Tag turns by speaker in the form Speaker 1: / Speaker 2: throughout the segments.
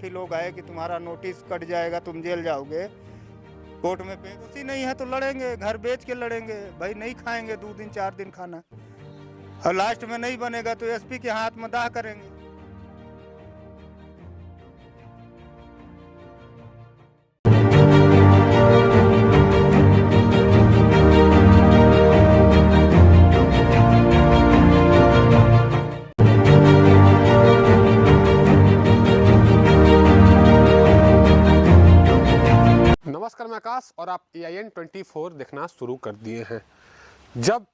Speaker 1: काफ़ी लोग आए कि तुम्हारा नोटिस कट जाएगा, तुम जेल जाओगे, कोर्ट में पे उसी नहीं है तो लड़ेंगे, घर बेच के लड़ेंगे भाई, नहीं खाएंगे 2 दिन 4 दिन खाना, और लास्ट में नहीं बनेगा तो एसपी के हाथ में दाह करेंगे।
Speaker 2: नमस्कार, मैं आकाश और आप AIN 24 देखना शुरू कर दिए हैं। जब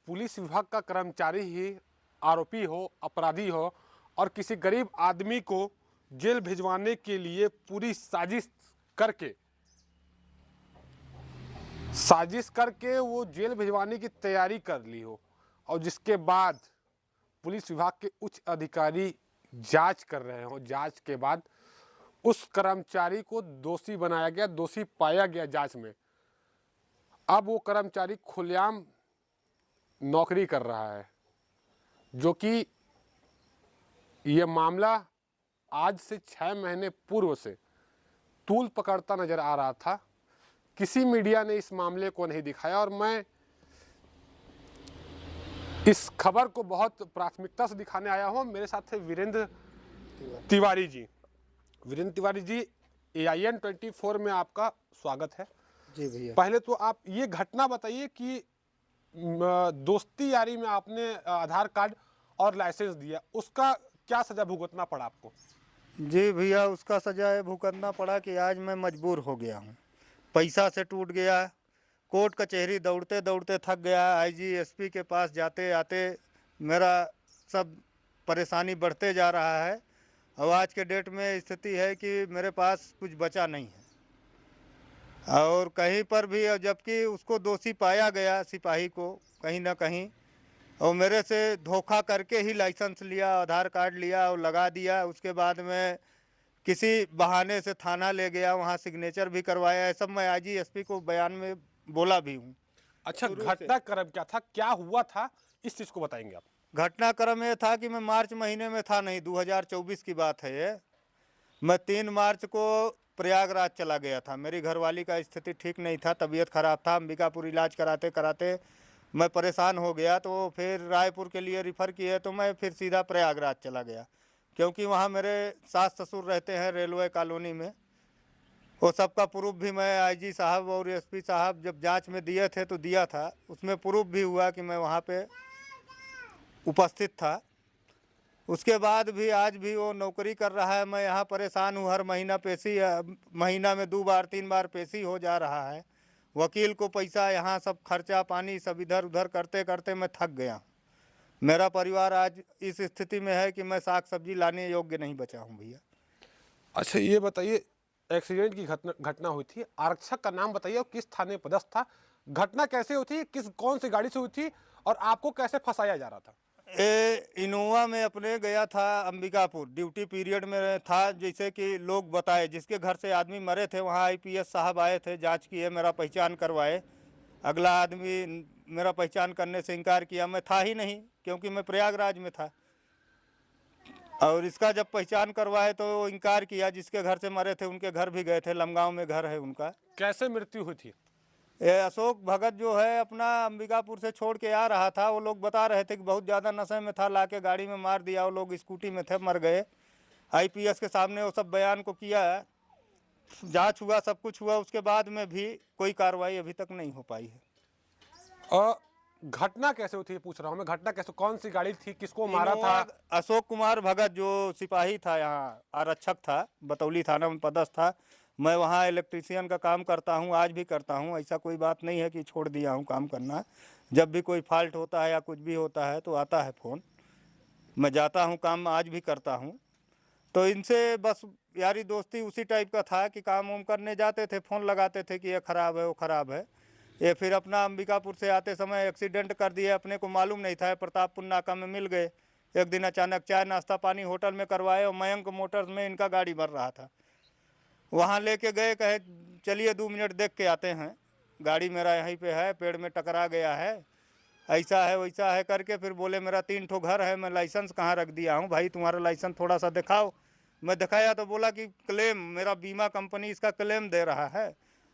Speaker 2: पुलिस विभाग का कर्मचारी ही आरोपी हो, अपराधी हो और किसी गरीब आदमी को जेल भिजवाने के लिए पूरी साजिश करके वो जेल भिजवाने की तैयारी कर ली हो, और जिसके बाद पुलिस विभाग के उच्च अधिकारी जांच कर रहे हो, जांच के बाद उस कर्मचारी को दोषी बनाया गया, दोषी पाया गया जांच में। अब वो कर्मचारी खुलेआम नौकरी कर रहा है, जो कि ये मामला आज से 6 महीने पूर्व से तूल पकड़ता नजर आ रहा था। किसी मीडिया ने इस मामले को नहीं दिखाया, और मैं इस खबर को बहुत प्राथमिकता से दिखाने आया हूँ। मेरे साथ है वीरेंद्र तिवारी जी। वीरेंद्र तिवारी जी, AIN 24 में आपका स्वागत है।
Speaker 1: जी भैया।
Speaker 2: पहले तो आप ये घटना बताइए कि दोस्ती यारी में आपने आधार कार्ड और लाइसेंस दिया, उसका क्या सजा भुगतना पड़ा आपको?
Speaker 1: जी भैया, उसका सजा ये भुगतना पड़ा कि आज मैं मजबूर हो गया हूँ, पैसा से टूट गया, कोर्ट कचहरी दौड़ते दौड़ते थक गया, IG SP के पास जाते आते मेरा सब परेशानी बढ़ते जा रहा है। और आज के डेट में स्थिति है कि मेरे पास कुछ बचा नहीं है, और कहीं पर भी, जबकि उसको दोषी पाया गया सिपाही को कहीं ना कहीं, और मेरे से धोखा करके ही लाइसेंस लिया, आधार कार्ड लिया और लगा दिया। उसके बाद में किसी बहाने से थाना ले गया, वहाँ सिग्नेचर भी करवाया है। सब मैं IG SP को बयान में बोला भी हूँ।
Speaker 2: अच्छा, घटनाक्रम क्या था, क्या हुआ था, इस चीज को बताएंगे आप?
Speaker 1: घटनाक्रम ये था कि मैं मार्च महीने में था, नहीं 2024 की बात है ये। मैं 3 मार्च को प्रयागराज चला गया था। मेरी घरवाली का स्थिति ठीक नहीं था, तबीयत खराब था। अंबिकापुर इलाज कराते कराते मैं परेशान हो गया, तो फिर रायपुर के लिए रिफ़र किए, तो मैं फिर सीधा प्रयागराज चला गया, क्योंकि वहाँ मेरे सास ससुर रहते हैं रेलवे कॉलोनी में। वो सबका प्रूफ भी मैं IG साहब और SP साहब जब जांच में दिए थे तो दिया था, उसमें प्रूफ भी हुआ कि मैं वहाँ पे उपस्थित था। उसके बाद भी आज भी वो नौकरी कर रहा है। मैं यहाँ परेशान हूँ, हर महीना पेशी, महीना में 2 बार 3 बार पेशी हो जा रहा है। वकील को पैसा, यहाँ सब खर्चा पानी सब इधर उधर करते करते मैं थक गया। मेरा परिवार आज इस स्थिति में है कि मैं साग सब्जी लाने योग्य नहीं बचा हूँ भैया।
Speaker 2: अच्छा, ये बताइए, एक्सीडेंट की घटना हुई थी, आरक्षक का नाम बताइए और किस थाने पदस्थ था, घटना कैसे हुई थी, कौन सी गाड़ी से हुई थी, और आपको कैसे फंसाया जा रहा था?
Speaker 1: इनोवा में अपने गया था अंबिकापुर, ड्यूटी पीरियड में था। जैसे कि लोग बताए, जिसके घर से आदमी मरे थे वहाँ IPS साहब आए थे, जांच किए, मेरा पहचान करवाए। अगला आदमी मेरा पहचान करने से इनकार किया। मैं था ही नहीं, क्योंकि मैं प्रयागराज में था। और इसका जब पहचान करवाए तो इनकार किया। जिसके घर से मरे थे उनके घर भी गए थे, लमगांव में घर है उनका।
Speaker 2: कैसे मृत्यु हुई थी?
Speaker 1: ये अशोक भगत जो है अपना अंबिकापुर से छोड़ के आ रहा था। वो लोग बता रहे थे कि बहुत ज़्यादा नशे में था, लाके गाड़ी में मार दिया। वो लोग स्कूटी में थे, मर गए। IPS के सामने वो सब बयान को किया है, जांच हुआ, सब कुछ हुआ। उसके बाद में भी कोई कार्रवाई अभी तक नहीं हो पाई है।
Speaker 2: और घटना कैसे हुई थी, पूछ रहा हूँ मैं, घटना कैसे, कौन सी गाड़ी थी, किसको मारा था?
Speaker 1: अशोक कुमार भगत जो सिपाही था, यहाँ आरक्षक था, बतौली थाना में पदस्थ था। मैं वहाँ इलेक्ट्रीशियन का काम करता हूँ, आज भी करता हूँ। ऐसा कोई बात नहीं है कि छोड़ दिया हूँ काम करना। जब भी कोई फॉल्ट होता है या कुछ भी होता है तो आता है फ़ोन, मैं जाता हूँ, काम आज भी करता हूँ। तो इनसे बस यारी दोस्ती उसी टाइप का था कि काम वाम करने जाते थे, फ़ोन लगाते थे कि ये ख़राब है वो ख़राब है। ये फिर अपना अंबिकापुर से आते समय एक्सीडेंट कर दिए, अपने को मालूम नहीं था। प्रतापपुर नाका में मिल गए एक दिन अचानक, चाय नाश्ता पानी होटल में करवाए, और मयंक मोटर्स में इनका गाड़ी भर रहा था। वहाँ लेके गए, कहे चलिए 2 मिनट देख के आते हैं, गाड़ी मेरा यहीं पे है, पेड़ में टकरा गया है, ऐसा है वैसा है करके। फिर बोले मेरा 3 ठो घर है, मैं लाइसेंस कहाँ रख दिया हूँ भाई, तुम्हारा लाइसेंस थोड़ा सा दिखाओ। मैं दिखाया तो बोला कि क्लेम, मेरा बीमा कंपनी इसका क्लेम दे रहा है,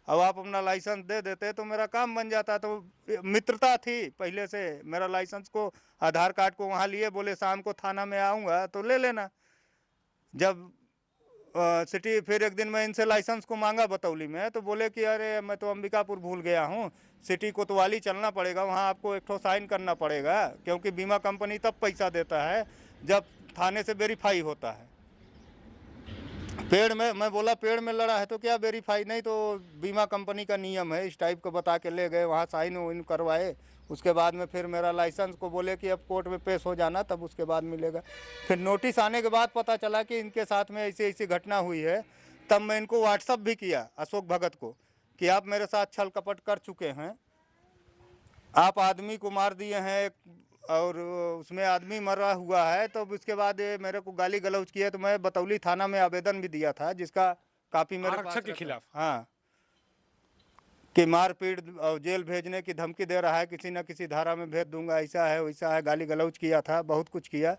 Speaker 1: अब आप अपना लाइसेंस दे देते तो मेरा काम बन जाता। तो मित्रता थी पहले से, मेरा लाइसेंस को, आधार कार्ड को वहाँ लिए, बोले शाम को थाना में आऊँगा तो ले लेना। जब सिटी, फिर एक दिन मैं इनसे लाइसेंस को मांगा बतौली में, तो बोले कि अरे मैं तो अंबिकापुर भूल गया हूँ, सिटी कोतवाली चलना पड़ेगा, वहाँ आपको एक ठो साइन करना पड़ेगा, क्योंकि बीमा कंपनी तब पैसा देता है जब थाने से वेरीफाई होता है। पेड़ में, मैं बोला पेड़ में लड़ा है तो क्या वेरीफाई, नहीं तो बीमा कंपनी का नियम है, इस टाइप का बता के ले गए, वहाँ साइन वाइन करवाए। उसके बाद में फिर मेरा लाइसेंस को बोले कि अब कोर्ट में पेश हो जाना, तब उसके बाद मिलेगा। फिर नोटिस आने के बाद पता चला कि इनके साथ में ऐसी ऐसी घटना हुई है। तब मैं इनको व्हाट्सअप भी किया, अशोक भगत को, कि आप मेरे साथ छल कपट कर चुके हैं, आप आदमी को मार दिए हैं और उसमें आदमी मरा हुआ है। तो उसके बाद ये मेरे को गाली गलौज किया, तो मैं बतौली थाना में आवेदन भी दिया था, जिसका कापी मेरे पास
Speaker 2: आरक्षक के
Speaker 1: रहता।
Speaker 2: खिलाफ?
Speaker 1: हाँ, कि मारपीट और जेल भेजने की धमकी दे रहा है, किसी न किसी धारा में भेज दूंगा, ऐसा है वैसा है, गाली गलौज किया था, बहुत कुछ किया।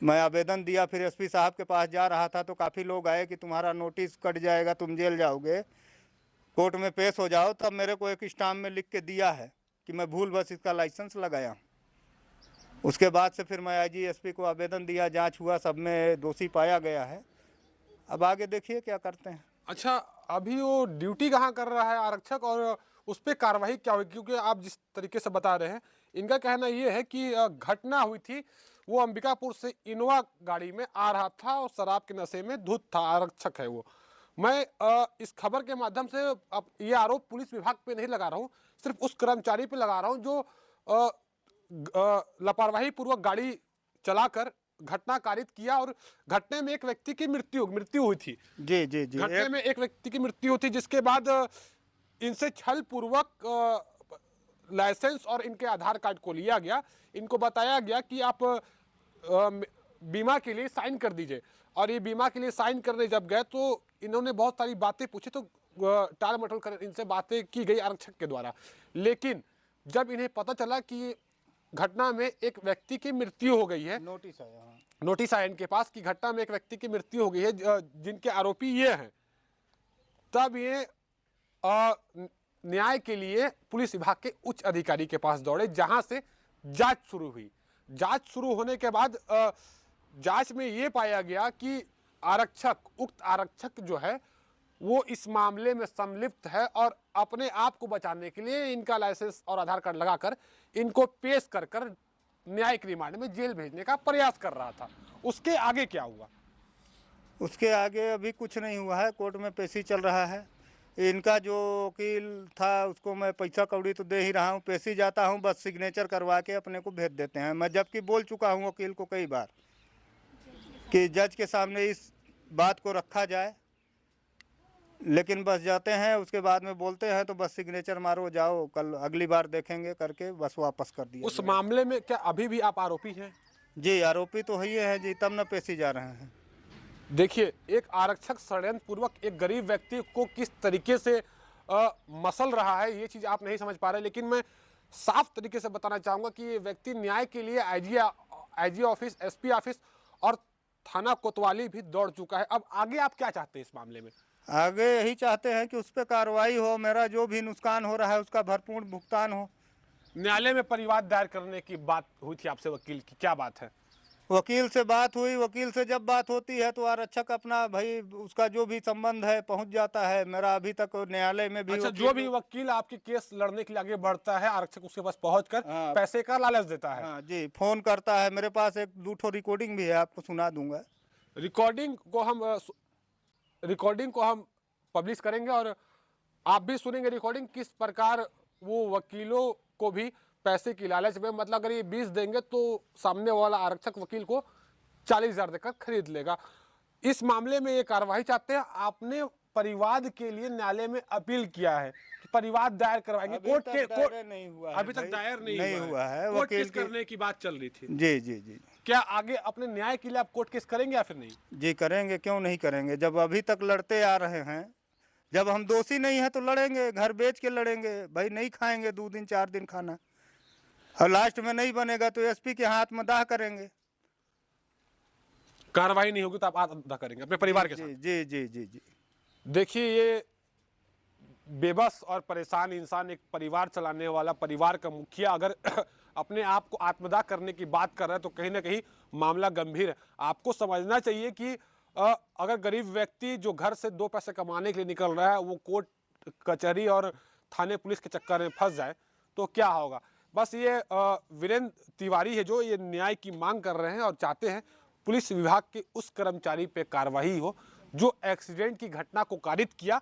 Speaker 1: मैं आवेदन दिया, फिर एसपी साहब के पास जा रहा था तो काफ़ी लोग आए कि तुम्हारा नोटिस कट जाएगा, तुम जेल जाओगे, कोर्ट में पेश हो जाओ। तब मेरे को एक स्टाम्प में लिख के दिया है कि मैं भूल बस इसका लाइसेंस लगाया। उसके बाद से फिर मैं आईजी एसपी को आवेदन दिया, जांच हुआ, सब में दोषी पाया गया है। अब आगे देखिए क्या करते हैं।
Speaker 2: अच्छा, अभी वो ड्यूटी कहाँ कर रहा है आरक्षक, और उस पर कार्रवाई क्या हुई? क्योंकि आप जिस तरीके से बता रहे हैं, इनका कहना ये है कि घटना हुई थी, वो अंबिकापुर से इनोवा गाड़ी में आ रहा था और शराब के नशे में धुत था, आरक्षक है वो। मैं इस खबर के माध्यम से अब ये आरोप पुलिस विभाग पे नहीं लगा रहा हूँ, सिर्फ उस कर्मचारी पे लगा रहा हूँ जो लापरवाही पूर्वक गाड़ी चलाकर घटना कारित किया, और घटने में एक व्यक्ति की मृत्यु हुई थी।
Speaker 1: जी जी जी,
Speaker 2: घटने में एक व्यक्ति की मृत्यु हुई थी, जिसके बाद इनसे छल पूर्वक लाइसेंस और इनके आधार कार्ड को लिया गया। इनको बताया गया कि आप बीमा के लिए साइन कर दीजिए, और ये बीमा के लिए साइन करने जब गए तो इन्होंने बहुत सारी बातें पूछी, तो टाल मटोल कर इनसे बातें की गई आरक्षक के द्वारा। लेकिन जब इन्हें पता चला कि घटना में एक व्यक्ति की मृत्यु हो गई है,
Speaker 1: नोटिस आया, हाँ।
Speaker 2: नोटिस आया इनके पास कि घटना में एक व्यक्ति की मृत्यु हो गई है, जिनके आरोपी ये हैं, तब ये न्याय के लिए पुलिस विभाग के उच्च अधिकारी के पास दौड़े, जहां से जांच शुरू हुई। जांच शुरू होने के बाद जांच में ये पाया गया कि उक्त आरक्षक जो है वो इस मामले में संलिप्त है, और अपने आप को बचाने के लिए इनका लाइसेंस और आधार कार्ड लगाकर इनको पेश कर न्यायिक रिमांड में जेल भेजने का प्रयास कर रहा था। उसके आगे क्या हुआ?
Speaker 1: उसके आगे अभी कुछ नहीं हुआ है, कोर्ट में पेशी चल रहा है। इनका जो वकील था उसको मैं पैसा कौड़ी तो दे ही रहा हूँ, पेशी जाता हूँ, बस सिग्नेचर करवा के अपने को भेज देते हैं। मैं जबकि बोल चुका हूँ वकील को कई बार कि जज के सामने इस बात को रखा जाए, लेकिन बस जाते हैं, उसके बाद में बोलते हैं तो बस सिग्नेचर मारो जाओ, कल अगली बार देखेंगे करके बस वापस कर दिया।
Speaker 2: उस मामले में क्या अभी भी आप आरोपी हैं?
Speaker 1: जी, आरोपी तो ही है जी, तब न पेशी जा रहे हैं।
Speaker 2: देखिए, एक आरक्षक षड्यंत्र पूर्वक एक गरीब व्यक्ति को किस तरीके से मसल रहा है, ये चीज आप नहीं समझ पा रहे, लेकिन मैं साफ तरीके से बताना चाहूंगा कि ये व्यक्ति न्याय के लिए आईजी ऑफिस, एसपी ऑफिस और थाना कोतवाली भी दौड़ चुका है। अब आगे आप क्या चाहते हैं इस मामले में?
Speaker 1: आगे यही चाहते हैं कि उस पर कार्रवाई हो, मेरा जो भी नुकसान हो रहा है उसका भरपूर भुगतान हो।
Speaker 2: न्यायालय में परिवाद दायर करने की बात हुई थी आपसे वकील की, क्या बात है?
Speaker 1: वकील से बात हुई, वकील से जब बात होती है तो आरक्षक अपना भाई उसका जो भी संबंध है पहुंच जाता है। मेरा अभी तक न्यायालय में भी
Speaker 2: अच्छा, जो भी वकील आपके केस लड़ने के लिए आगे बढ़ता है, आरक्षक उसके पास पहुंचकर पैसे का लालच देता है।
Speaker 1: हाँ जी, फोन करता है, मेरे पास एक 2 रिकॉर्डिंग भी है, आपको सुना दूंगा।
Speaker 2: रिकॉर्डिंग को हम पब्लिश करेंगे, और आप भी सुनेंगे रिकॉर्डिंग, किस प्रकार वो वकीलों को भी पैसे की लालच में, मतलब अगर ये 20 देंगे तो सामने वाला आरक्षक वकील को 40,000 देकर खरीद लेगा। इस मामले में ये कार्रवाई चाहते हैं। आपने परिवाद के लिए न्यायालय में अपील किया है कि परिवाद दायर करवाएंगे, कोर्ट
Speaker 1: नहीं हुआ,
Speaker 2: अभी तक दायर नहीं
Speaker 1: हुआ है।
Speaker 2: कोर्ट केस करने की बात चल रही थी।
Speaker 1: जी जी जी,
Speaker 2: क्या आगे अपने न्याय के लिए आप कोर्ट केस करेंगे या फिर नहीं?
Speaker 1: जी करेंगे, क्यों नहीं करेंगे। जब अभी तक लड़ते आ रहे हैं, जब हम दोषी नहीं है तो लड़ेंगे, घर बेच के लड़ेंगे भाई, नहीं खाएंगे 2 दिन 4 दिन खाना, और लास्ट में नहीं बनेगा तो एसपी के हाथ में दाह करेंगे।
Speaker 2: कार्रवाई नहीं होगी तो आप आत्महत्या करेंगे अपने परिवार के साथ?
Speaker 1: जी जी जी जी।
Speaker 2: देखिए, ये बेबस और परेशान इंसान, एक परिवार चलाने वाला, परिवार का मुखिया अगर अपने आप को आत्मदाह करने की बात कर रहा है तो कहीं ना कहीं मामला गंभीर है। आपको समझना चाहिए कि अगर गरीब व्यक्ति जो घर से 2 पैसे कमाने के लिए निकल रहा है वो कोर्ट कचहरी और थाने पुलिस के चक्कर में फंस जाए तो क्या होगा। बस ये वीरेंद्र तिवारी है जो ये न्याय की मांग कर रहे हैं और चाहते हैं पुलिस विभाग के उस कर्मचारी पे कार्रवाई हो जो एक्सीडेंट की घटना को कारित किया